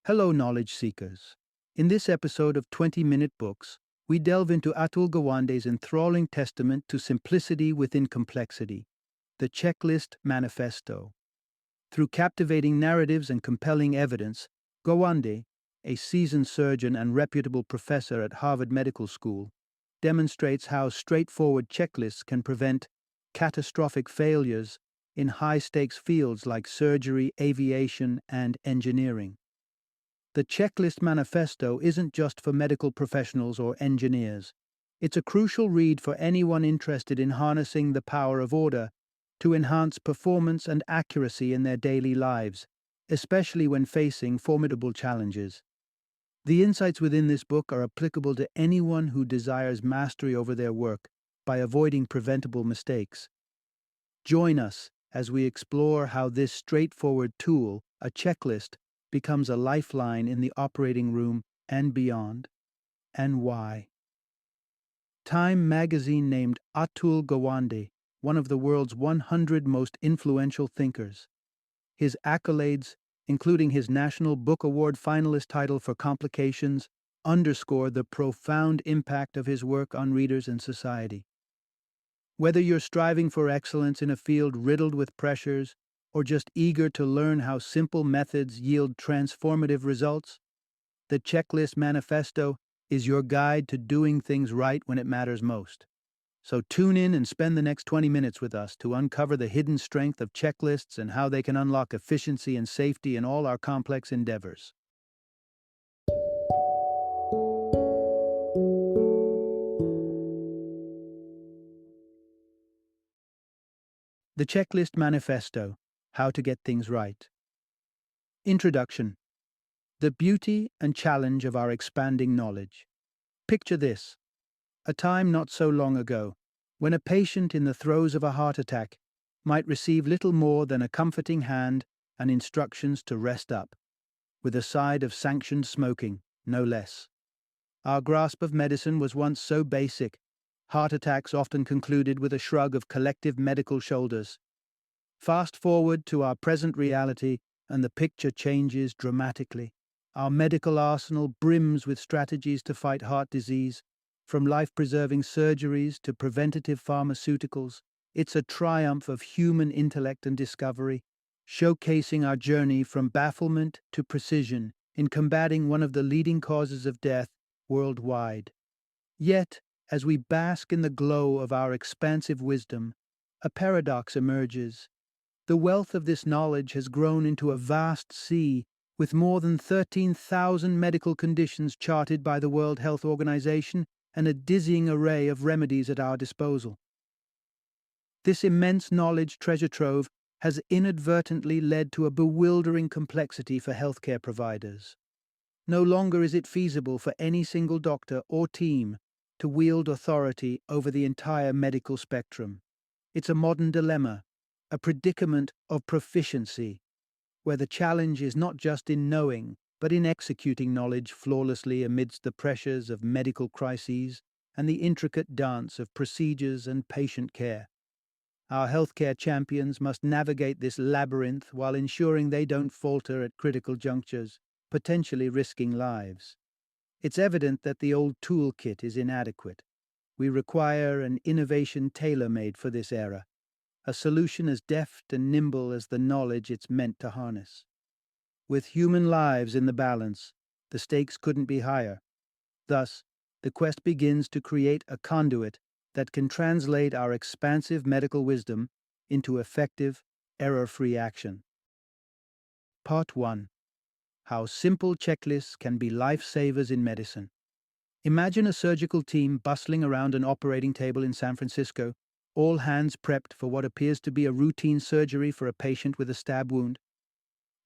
Hello, knowledge seekers. In this episode of 20-Minute Books, we delve into Atul Gawande's enthralling testament to simplicity within complexity, the checklist Manifesto. Through captivating narratives and compelling evidence, Gawande, a seasoned surgeon and reputable professor at Harvard Medical School, demonstrates how straightforward checklists can prevent catastrophic failures in high-stakes fields like surgery, aviation, and engineering. The Checklist Manifesto isn't just for medical professionals or engineers. It's a crucial read for anyone interested in harnessing the power of order to enhance performance and accuracy in their daily lives, especially when facing formidable challenges. The insights within this book are applicable to anyone who desires mastery over their work by avoiding preventable mistakes. Join us as we explore how this straightforward tool, a checklist, becomes a lifeline in the operating room and beyond, and why. Time magazine named Atul Gawande one of the world's 100 most influential thinkers. His accolades, including his National Book Award finalist title for Complications, underscore the profound impact of his work on readers and society. Whether you're striving for excellence in a field riddled with pressures, or just eager to learn how simple methods yield transformative results, the Checklist Manifesto is your guide to doing things right when it matters most. So tune in and spend the next 20 minutes with us to uncover the hidden strength of checklists and how they can unlock efficiency and safety in all our complex endeavors. The Checklist Manifesto: How to Get Things Right. Introduction. The beauty and challenge of our expanding knowledge. Picture this: a time not so long ago, when a patient in the throes of a heart attack might receive little more than a comforting hand and instructions to rest up, with a side of sanctioned smoking, no less. Our grasp of medicine was once so basic, heart attacks often concluded with a shrug of collective medical shoulders. Fast forward to our present reality, and the picture changes dramatically. Our medical arsenal brims with strategies to fight heart disease, from life-preserving surgeries to preventative pharmaceuticals. It's a triumph of human intellect and discovery, showcasing our journey from bafflement to precision in combating one of the leading causes of death worldwide. Yet, as we bask in the glow of our expansive wisdom, a paradox emerges. The wealth of this knowledge has grown into a vast sea, with more than 13,000 medical conditions charted by the World Health Organization and a dizzying array of remedies at our disposal. This immense knowledge treasure trove has inadvertently led to a bewildering complexity for healthcare providers. No longer is it feasible for any single doctor or team to wield authority over the entire medical spectrum. It's a modern dilemma, a predicament of proficiency, where the challenge is not just in knowing, but in executing knowledge flawlessly amidst the pressures of medical crises and the intricate dance of procedures and patient care. Our healthcare champions must navigate this labyrinth while ensuring they don't falter at critical junctures, potentially risking lives. It's evident that the old toolkit is inadequate. We require an innovation tailor-made for this era, a solution as deft and nimble as the knowledge it's meant to harness. With human lives in the balance, the stakes couldn't be higher. Thus, the quest begins to create a conduit that can translate our expansive medical wisdom into effective, error-free action. Part 1. How simple checklists can be lifesavers in medicine. Imagine a surgical team bustling around an operating table in San Francisco, all hands prepped for what appears to be a routine surgery for a patient with a stab wound.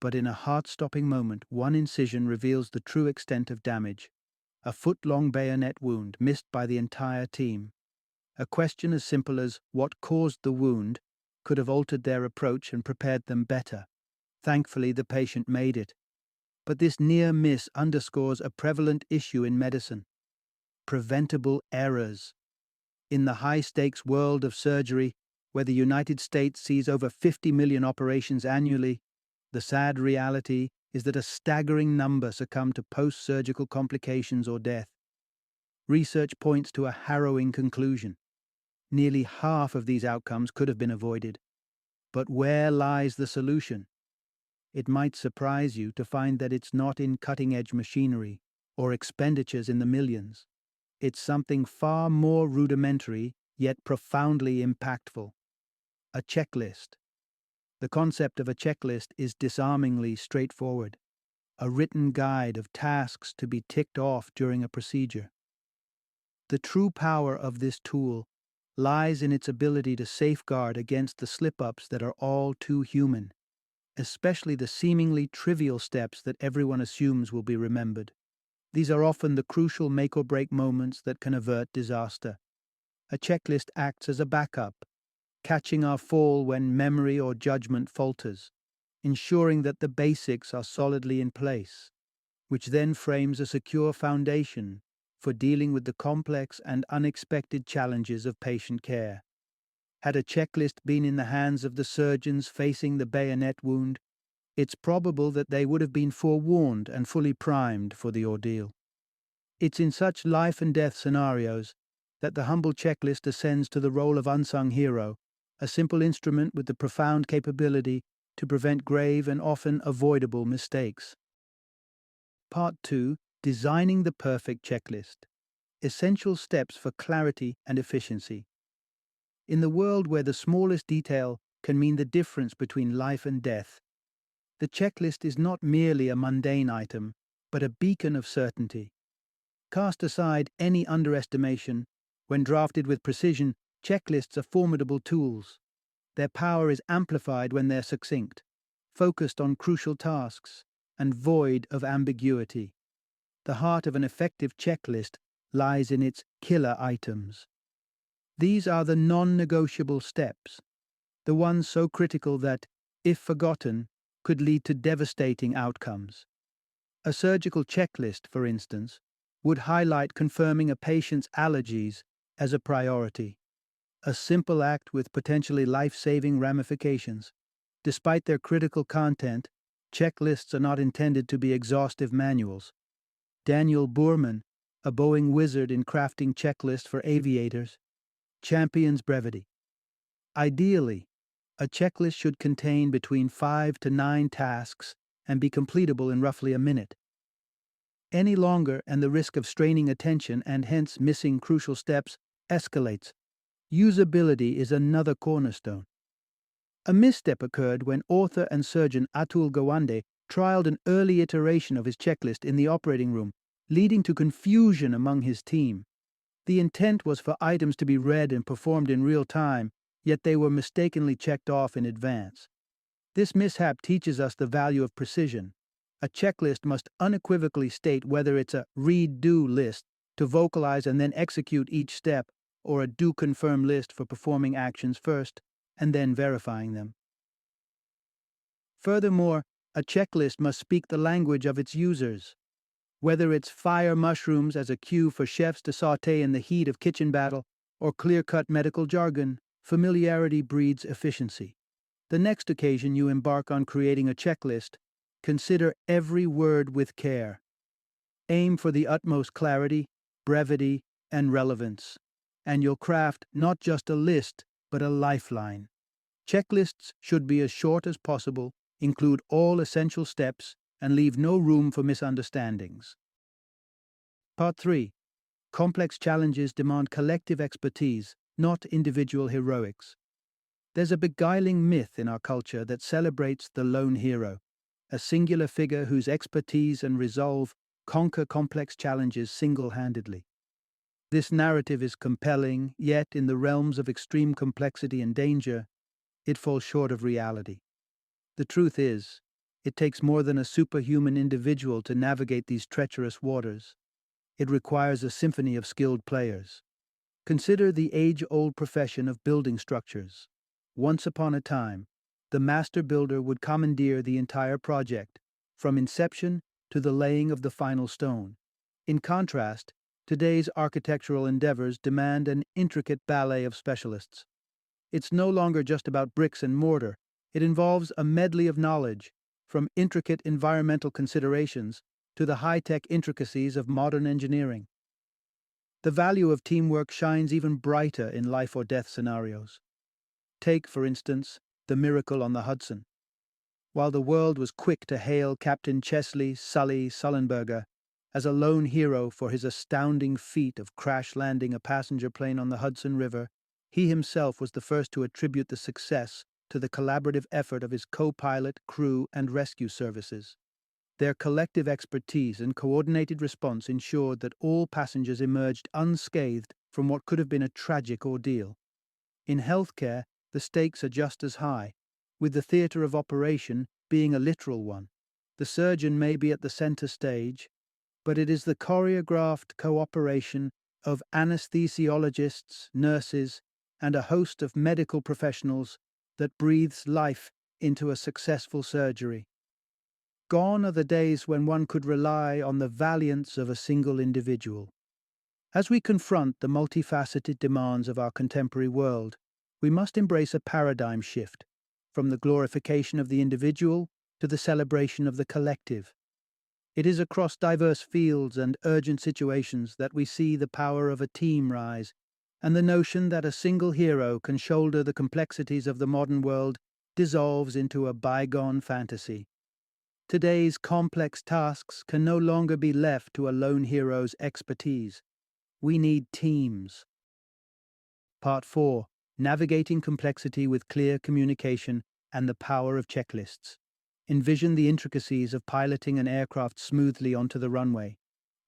But in a heart-stopping moment, one incision reveals the true extent of damage: a foot-long bayonet wound missed by the entire team. A question as simple as what caused the wound could have altered their approach and prepared them better. Thankfully, the patient made it. But this near miss underscores a prevalent issue in medicine: preventable errors. In the high-stakes world of surgery, where the United States sees over 50 million operations annually, the sad reality is that a staggering number succumb to post-surgical complications or death. Research points to a harrowing conclusion. Nearly half of these outcomes could have been avoided. But where lies the solution? It might surprise you to find that it's not in cutting-edge machinery or expenditures in the millions. It's something far more rudimentary, yet profoundly impactful. A checklist. The concept of a checklist is disarmingly straightforward. A written guide of tasks to be ticked off during a procedure. The true power of this tool lies in its ability to safeguard against the slip-ups that are all too human, especially the seemingly trivial steps that everyone assumes will be remembered. These are often the crucial make-or-break moments that can avert disaster. A checklist acts as a backup, catching our fall when memory or judgment falters, ensuring that the basics are solidly in place, which then frames a secure foundation for dealing with the complex and unexpected challenges of patient care. Had a checklist been in the hands of the surgeons facing the bayonet wound, it's probable that they would have been forewarned and fully primed for the ordeal. It's in such life and death scenarios that the humble checklist ascends to the role of unsung hero, a simple instrument with the profound capability to prevent grave and often avoidable mistakes. Part 2. Designing the perfect checklist. Essential steps for clarity and efficiency. In the world where the smallest detail can mean the difference between life and death, the checklist is not merely a mundane item, but a beacon of certainty. Cast aside any underestimation. When drafted with precision, checklists are formidable tools. Their power is amplified when they're succinct, focused on crucial tasks, and void of ambiguity. The heart of an effective checklist lies in its killer items. These are the non-negotiable steps, the ones so critical that, if forgotten, could lead to devastating outcomes. A surgical checklist, for instance, would highlight confirming a patient's allergies as a priority, a simple act with potentially life-saving ramifications. Despite their critical content, checklists are not intended to be exhaustive manuals. Daniel Boorman, a Boeing wizard in crafting checklists for aviators, champions brevity. Ideally, a checklist should contain between 5 to 9 tasks and be completable in roughly a minute. Any longer, and the risk of straining attention and hence missing crucial steps escalates. Usability is another cornerstone. A misstep occurred when author and surgeon Atul Gawande trialed an early iteration of his checklist in the operating room, leading to confusion among his team. The intent was for items to be read and performed in real time, yet they were mistakenly checked off in advance. This mishap teaches us the value of precision. A checklist must unequivocally state whether it's a read-do list to vocalize and then execute each step, or a do-confirm list for performing actions first and then verifying them. Furthermore, a checklist must speak the language of its users. Whether it's fire mushrooms as a cue for chefs to sauté in the heat of kitchen battle, or clear-cut medical jargon, familiarity breeds efficiency. The next occasion you embark on creating a checklist, consider every word with care. Aim for the utmost clarity, brevity, and relevance, and you'll craft not just a list, but a lifeline. Checklists should be as short as possible, include all essential steps, and leave no room for misunderstandings. Part 3. Complex challenges demand collective expertise, not individual heroics. There's a beguiling myth in our culture that celebrates the lone hero, a singular figure whose expertise and resolve conquer complex challenges single-handedly. This narrative is compelling, yet in the realms of extreme complexity and danger, it falls short of reality. The truth is, it takes more than a superhuman individual to navigate these treacherous waters. It requires a symphony of skilled players. Consider the age-old profession of building structures. Once upon a time, the master builder would commandeer the entire project, from inception to the laying of the final stone. In contrast, today's architectural endeavors demand an intricate ballet of specialists. It's no longer just about bricks and mortar. It involves a medley of knowledge, from intricate environmental considerations to the high-tech intricacies of modern engineering. The value of teamwork shines even brighter in life or death scenarios. Take, for instance, the miracle on the Hudson. While the world was quick to hail Captain Chesley Sully Sullenberger as a lone hero for his astounding feat of crash-landing a passenger plane on the Hudson River, he himself was the first to attribute the success to the collaborative effort of his co-pilot, crew, and rescue services. Their collective expertise and coordinated response ensured that all passengers emerged unscathed from what could have been a tragic ordeal. In healthcare, the stakes are just as high, with the theater of operation being a literal one. The surgeon may be at the center stage, but it is the choreographed cooperation of anesthesiologists, nurses, and a host of medical professionals that breathes life into a successful surgery. Gone are the days when one could rely on the valiance of a single individual. As we confront the multifaceted demands of our contemporary world, we must embrace a paradigm shift, from the glorification of the individual to the celebration of the collective. It is across diverse fields and urgent situations that we see the power of a team rise, and the notion that a single hero can shoulder the complexities of the modern world dissolves into a bygone fantasy. Today's complex tasks can no longer be left to a lone hero's expertise. We need teams. Part 4. Navigating complexity with clear communication and the power of checklists. Envision the intricacies of piloting an aircraft smoothly onto the runway.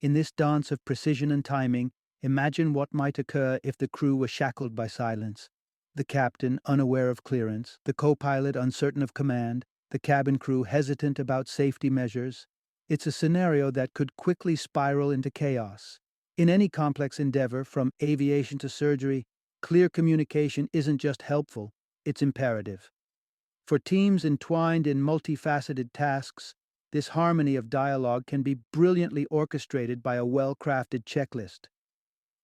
In this dance of precision and timing, imagine what might occur if the crew were shackled by silence. The captain, unaware of clearance, the co-pilot uncertain of command, the cabin crew hesitant about safety measures. It's a scenario that could quickly spiral into chaos. In any complex endeavor, from aviation to surgery, clear communication isn't just helpful, it's imperative. For teams entwined in multifaceted tasks, this harmony of dialogue can be brilliantly orchestrated by a well-crafted checklist.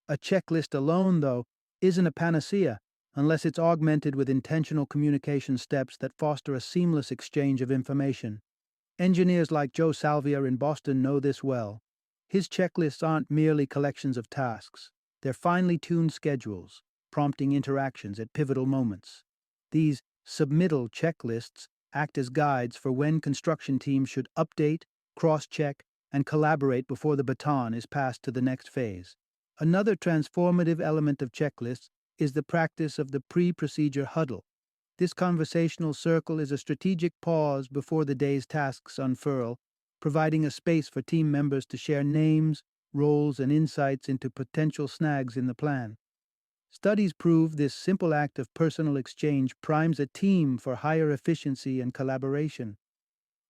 A checklist alone, though, isn't a panacea unless it's augmented with intentional communication steps that foster a seamless exchange of information. Engineers like Joe Salvia in Boston know this well. His checklists aren't merely collections of tasks. They're finely tuned schedules, prompting interactions at pivotal moments. These submittal checklists act as guides for when construction teams should update, cross-check, and collaborate before the baton is passed to the next phase. Another transformative element of checklists is the practice of the pre-procedure huddle. This conversational circle is a strategic pause before the day's tasks unfurl, providing a space for team members to share names, roles, and insights into potential snags in the plan. Studies prove this simple act of personal exchange primes a team for higher efficiency and collaboration.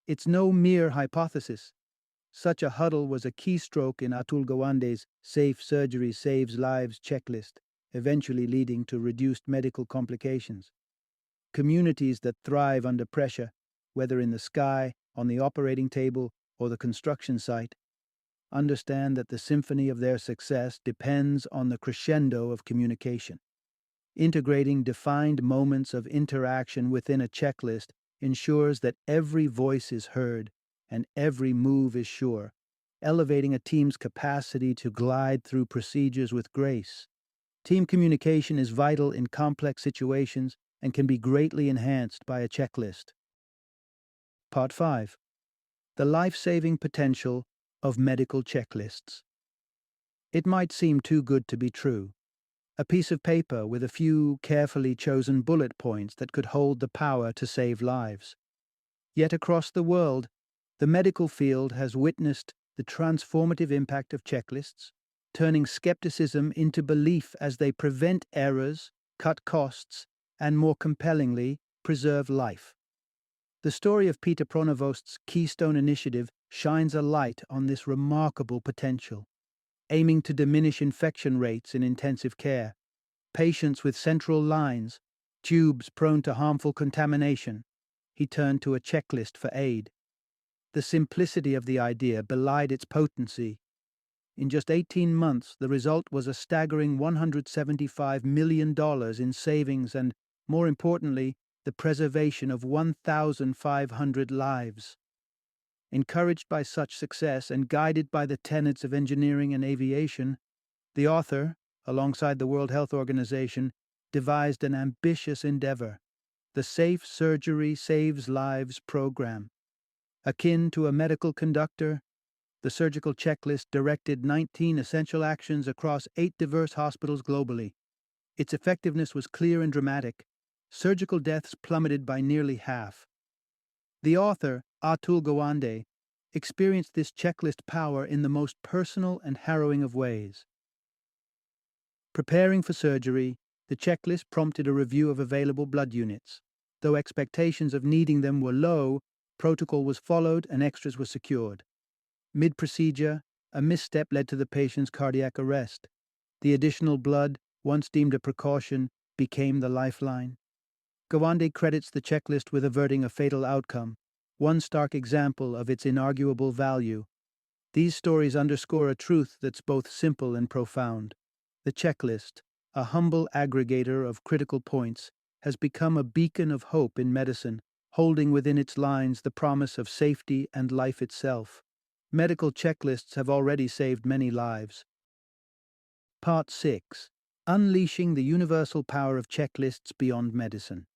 It's no mere hypothesis. Such a huddle was a keystroke in Atul Gawande's Safe Surgery Saves Lives checklist, eventually leading to reduced medical complications. Communities that thrive under pressure, whether in the sky, on the operating table, or the construction site, understand that the symphony of their success depends on the crescendo of communication. Integrating defined moments of interaction within a checklist ensures that every voice is heard and every move is sure, elevating a team's capacity to glide through procedures with grace. Team communication is vital in complex situations and can be greatly enhanced by a checklist. Part 5. The life-saving potential of medical checklists. It might seem too good to be true. A piece of paper with a few carefully chosen bullet points that could hold the power to save lives. Yet across the world, the medical field has witnessed the transformative impact of checklists, turning skepticism into belief as they prevent errors, cut costs, and more compellingly, preserve life. The story of Peter Pronavost's Keystone Initiative shines a light on this remarkable potential. Aiming to diminish infection rates in intensive care, patients with central lines, tubes prone to harmful contamination, he turned to a checklist for aid. The simplicity of the idea belied its potency. In just 18 months, the result was a staggering $175 million in savings and, more importantly, the preservation of 1,500 lives. Encouraged by such success and guided by the tenets of engineering and aviation, the author, alongside the World Health Organization, devised an ambitious endeavor, the Safe Surgery Saves Lives program. Akin to a medical conductor, the surgical checklist directed 19 essential actions across 8 diverse hospitals globally. Its effectiveness was clear and dramatic. Surgical deaths plummeted by nearly half. The author, Atul Gawande, experienced this checklist power in the most personal and harrowing of ways. Preparing for surgery, the checklist prompted a review of available blood units. Though expectations of needing them were low, protocol was followed and extras were secured. Mid-procedure, a misstep led to the patient's cardiac arrest. The additional blood, once deemed a precaution, became the lifeline. Gawande credits the checklist with averting a fatal outcome, one stark example of its inarguable value. These stories underscore a truth that's both simple and profound. The checklist, a humble aggregator of critical points, has become a beacon of hope in medicine, holding within its lines the promise of safety and life itself. Medical checklists have already saved many lives. Part 6. Unleashing the universal power of checklists beyond medicine.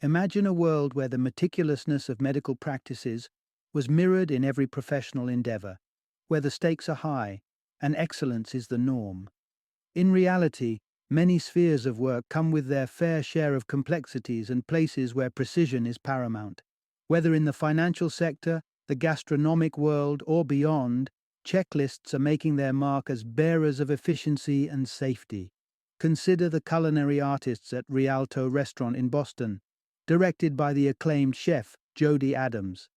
Imagine a world where the meticulousness of medical practices was mirrored in every professional endeavor, where the stakes are high and excellence is the norm. In reality, many spheres of work come with their fair share of complexities and places where precision is paramount. Whether in the financial sector, the gastronomic world, or beyond, checklists are making their mark as bearers of efficiency and safety. Consider the culinary artists at Rialto Restaurant in Boston, directed by the acclaimed chef Jody Adams.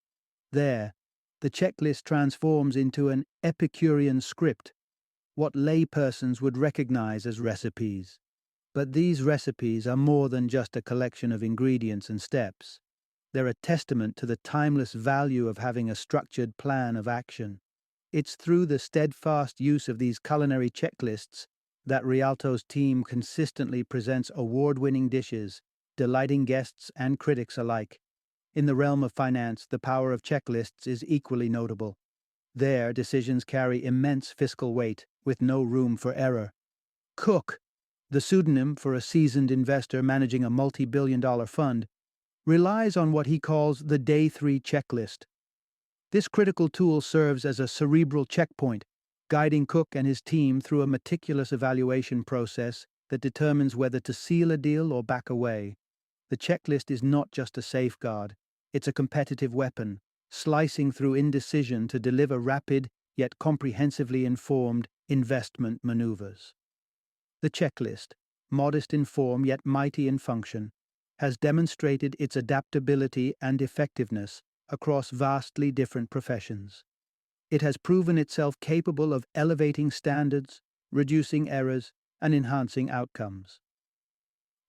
There, the checklist transforms into an Epicurean script, what laypersons would recognize as recipes. But these recipes are more than just a collection of ingredients and steps. They're a testament to the timeless value of having a structured plan of action. It's through the steadfast use of these culinary checklists that Rialto's team consistently presents award-winning dishes, delighting guests and critics alike. In the realm of finance, the power of checklists is equally notable. There, decisions carry immense fiscal weight, with no room for error. Cook, the pseudonym for a seasoned investor managing a multi-billion-dollar fund, relies on what he calls the Day 3 checklist. This critical tool serves as a cerebral checkpoint, guiding Cook and his team through a meticulous evaluation process that determines whether to seal a deal or back away. The checklist is not just a safeguard, it's a competitive weapon, slicing through indecision to deliver rapid, yet comprehensively informed, investment maneuvers. The checklist, modest in form yet mighty in function, has demonstrated its adaptability and effectiveness across vastly different professions. It has proven itself capable of elevating standards, reducing errors, and enhancing outcomes.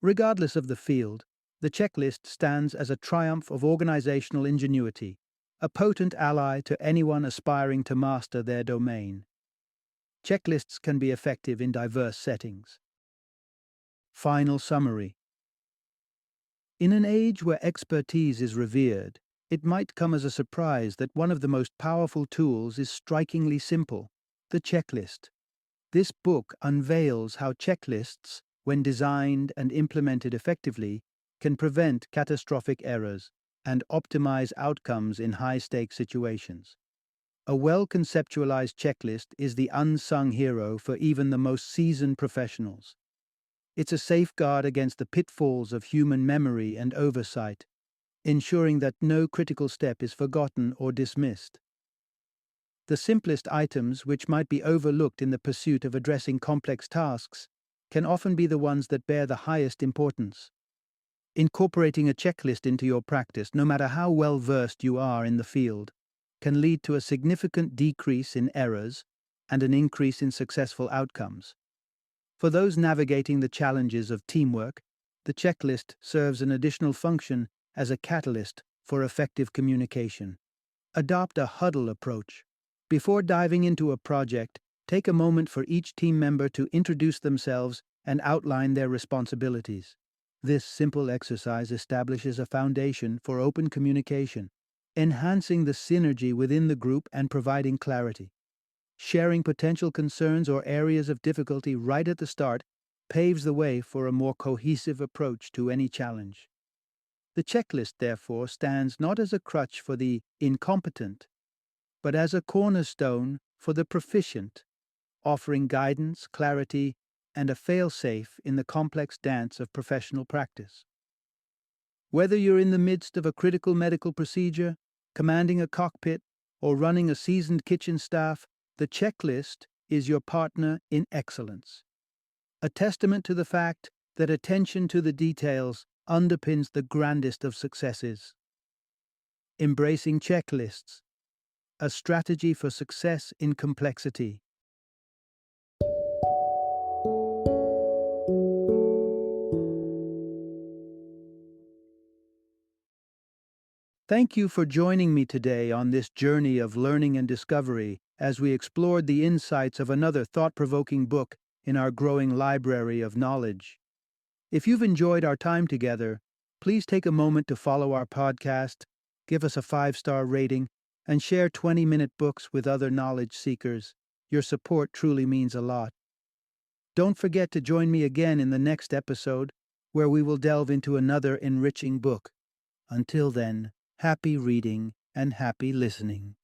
Regardless of the field, the checklist stands as a triumph of organizational ingenuity, a potent ally to anyone aspiring to master their domain. Checklists can be effective in diverse settings. Final summary. In an age where expertise is revered, it might come as a surprise that one of the most powerful tools is strikingly simple: the checklist. This book unveils how checklists, when designed and implemented effectively, can prevent catastrophic errors and optimize outcomes in high-stakes situations. A well-conceptualized checklist is the unsung hero for even the most seasoned professionals. It's a safeguard against the pitfalls of human memory and oversight, ensuring that no critical step is forgotten or dismissed. The simplest items, which might be overlooked in the pursuit of addressing complex tasks, can often be the ones that bear the highest importance. Incorporating a checklist into your practice, no matter how well versed you are in the field, can lead to a significant decrease in errors and an increase in successful outcomes. For those navigating the challenges of teamwork, the checklist serves an additional function as a catalyst for effective communication. Adopt a huddle approach. Before diving into a project, take a moment for each team member to introduce themselves and outline their responsibilities. This simple exercise establishes a foundation for open communication, enhancing the synergy within the group and providing clarity. Sharing potential concerns or areas of difficulty right at the start paves the way for a more cohesive approach to any challenge. The checklist, therefore, stands not as a crutch for the incompetent, but as a cornerstone for the proficient, offering guidance, clarity, and a fail-safe in the complex dance of professional practice. Whether you're in the midst of a critical medical procedure, commanding a cockpit, or running a seasoned kitchen staff, the checklist is your partner in excellence. A testament to the fact that attention to the details underpins the grandest of successes. Embracing checklists, a strategy for success in complexity. Thank you for joining me today on this journey of learning and discovery as we explored the insights of another thought-provoking book in our growing library of knowledge. If you've enjoyed our time together, please take a moment to follow our podcast, give us a 5-star rating, and share 20-minute books with other knowledge seekers. Your support truly means a lot. Don't forget to join me again in the next episode, where we will delve into another enriching book. Until then, happy reading and happy listening.